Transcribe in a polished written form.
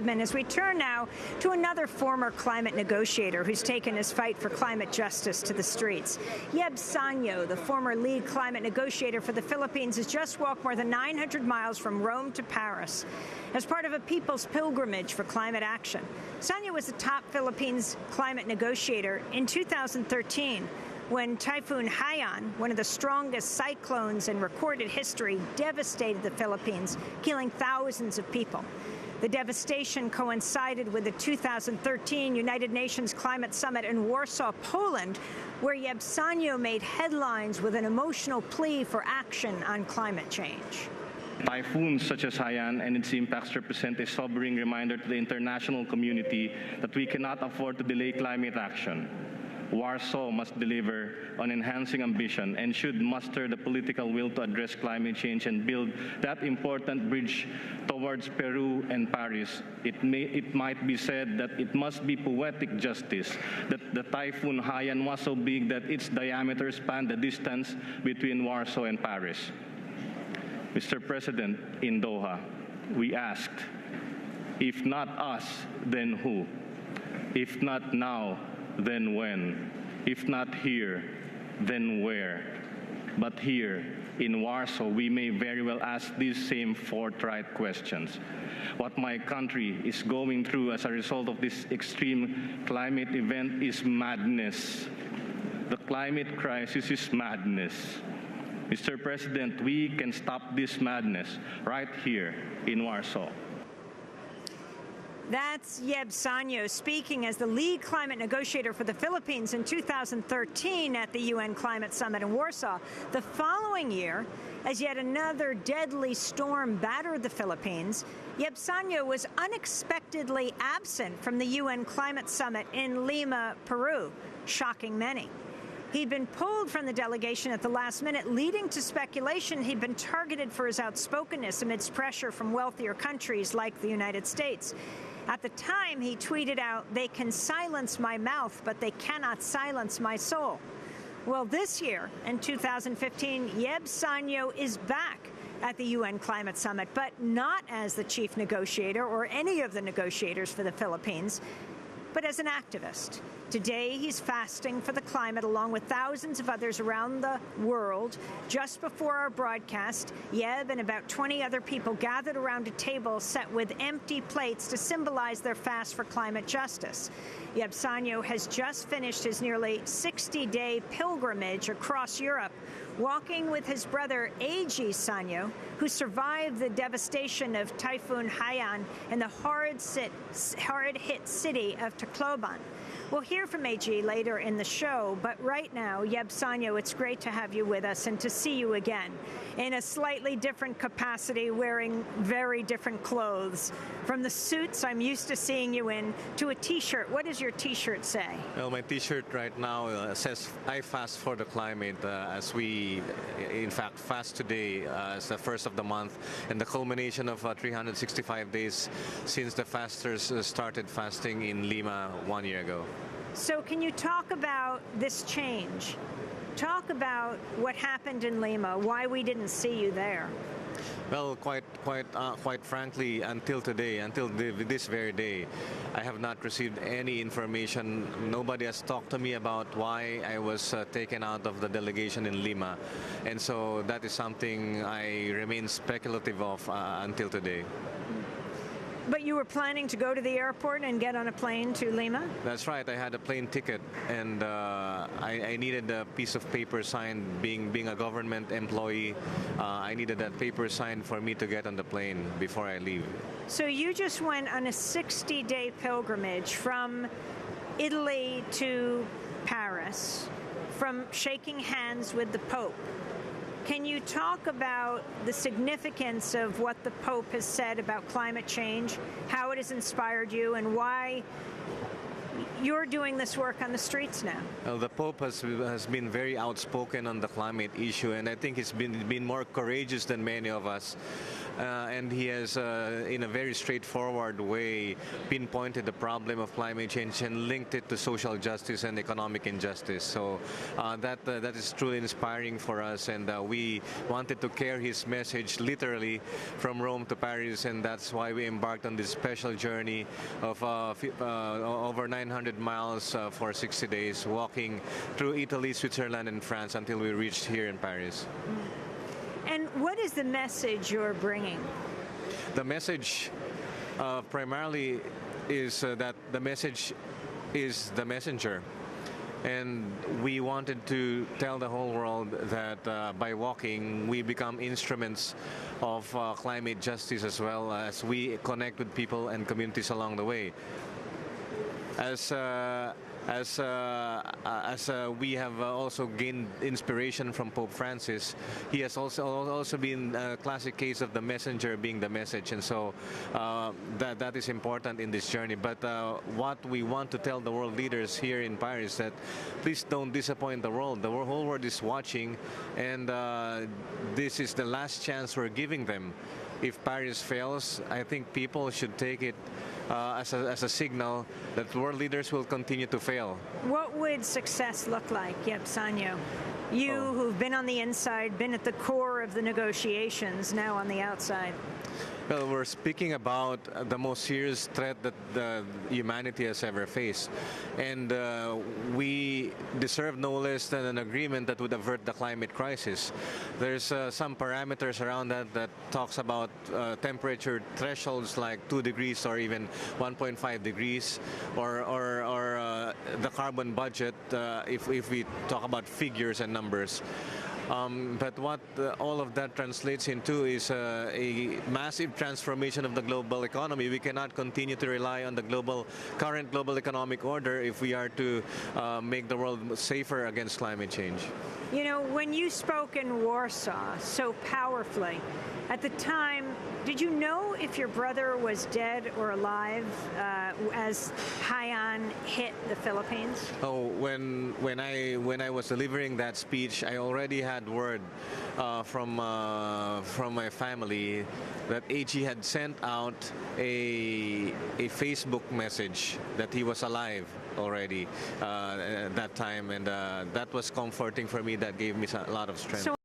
Goodman, as we turn now to another former climate negotiator who's taken his fight for climate justice to the streets. Yeb Saño, the former lead climate negotiator for the Philippines, has just walked more than 900 miles from Rome to Paris as part of a people's pilgrimage for climate action. Saño was the top Philippines climate negotiator in 2013. When Typhoon Haiyan, one of the strongest cyclones in recorded history, devastated the Philippines, killing thousands of people. The devastation coincided with the 2013 United Nations Climate Summit in Warsaw, Poland, where Yeb Saño made headlines with an emotional plea for action on climate change. Typhoons such as Haiyan and its impacts represent a sobering reminder to the international community that we cannot afford to delay climate action. Warsaw must deliver on enhancing ambition and should muster the political will to address climate change and build that important bridge towards Peru and Paris. It might be said that it must be poetic justice that the Typhoon Haiyan was so big that its diameter spanned the distance between Warsaw and Paris. Mr. President, in Doha, we asked, if not us, then who? If not now, then when? If not here, then where? But here, in Warsaw, we may very well ask these same forthright questions. What my country is going through as a result of this extreme climate event is madness. The climate crisis is madness. Mr. President, we can stop this madness right here in Warsaw. That's Yeb Saño speaking as the lead climate negotiator for the Philippines in 2013 at the UN Climate Summit in Warsaw. The following year, as yet another deadly storm battered the Philippines, Yeb Saño was unexpectedly absent from the UN Climate Summit in Lima, Peru, shocking many. He'd been pulled from the delegation at the last minute, leading to speculation he'd been targeted for his outspokenness amidst pressure from wealthier countries like the United States. At the time, he tweeted out, "They can silence my mouth, but they cannot silence my soul." Well, this year, in 2015, Yeb Saño is back at the UN Climate Summit, but not as the chief negotiator or any of the negotiators for the Philippines, but as an activist. Today, he's fasting for the climate along with thousands of others around the world. Just before our broadcast, Yeb and about 20 other people gathered around a table set with empty plates to symbolize their fast for climate justice. Yeb Saño has just finished his nearly 60-day pilgrimage across Europe, walking with his brother A.G. Saño, who survived the devastation of Typhoon Haiyan in the hard-hit city of Tacloban. We'll hear from A.G. later in the show, but right now, Yeb Saño, it's great to have you with us and to see you again in a slightly different capacity, wearing very different clothes. From the suits I'm used to seeing you in to a T-shirt. What does your T-shirt say? Well, my T-shirt right now says, "I fast for the climate," as we, in fact, fast today as the first of the month and the culmination of 365 days since the fasters started fasting in Lima 1 year ago. So can you talk about this change? Talk about what happened in Lima, why we didn't see you there. Well, quite frankly, until today, until this very day, I have not received any information. Nobody has talked to me about why I was taken out of the delegation in Lima. And so that is something I remain speculative of until today. But you were planning to go to the airport and get on a plane to Lima? That's right. I had a plane ticket, and I needed a piece of paper signed. Being a government employee, I needed that paper signed for me to get on the plane before I leave. So you just went on a 60-day pilgrimage from Italy to Paris, from shaking hands with the Pope. Can you talk about the significance of what the Pope has said about climate change, how it has inspired you, and why you're doing this work on the streets now? Well, the Pope has been very outspoken on the climate issue, and I think he's been more courageous than many of us. And he has, in a very straightforward way, pinpointed the problem of climate change and linked it to social justice and economic injustice. So that is truly inspiring for us, and we we wanted to carry his message literally from Rome to Paris, and that's why we embarked on this special journey of over 900 miles for 60 days, walking through Italy, Switzerland, and France until we reached here in Paris. And what is the message you're bringing? The message primarily is that the message is the messenger. And we wanted to tell the whole world that by walking, we become instruments of climate justice, as well as we connect with people and communities along the way. As we have also gained inspiration from Pope Francis, he has also been a classic case of the messenger being the message, and so that is important in this journey. But what we want to tell the world leaders here in Paris, that please don't disappoint the world. The whole world is watching, and this is the last chance we're giving them. If Paris fails, I think people should take it as a signal that world leaders will continue to fail. What would success look like, Yeb Saño? You who've been on the inside, been at the core of the negotiations, now on the outside. Well, we're speaking about the most serious threat that humanity has ever faced. And we deserve no less than an agreement that would avert the climate crisis. There's some parameters around that talks about temperature thresholds like 2 degrees or even 1.5 degrees, or the carbon budget if we talk about figures and numbers. But what all of that translates into is a massive transformation of the global economy. We cannot continue to rely on the current global economic order if we are to make the world safer against climate change. You know, when you spoke in Warsaw so powerfully, at the time, did you know if your brother was dead or alive as Haiyan hit the Philippines? Oh, when I was delivering that speech, I already had word from my family that AG had sent out a Facebook message that he was alive already at that time, and that was comforting for me. That gave me a lot of strength.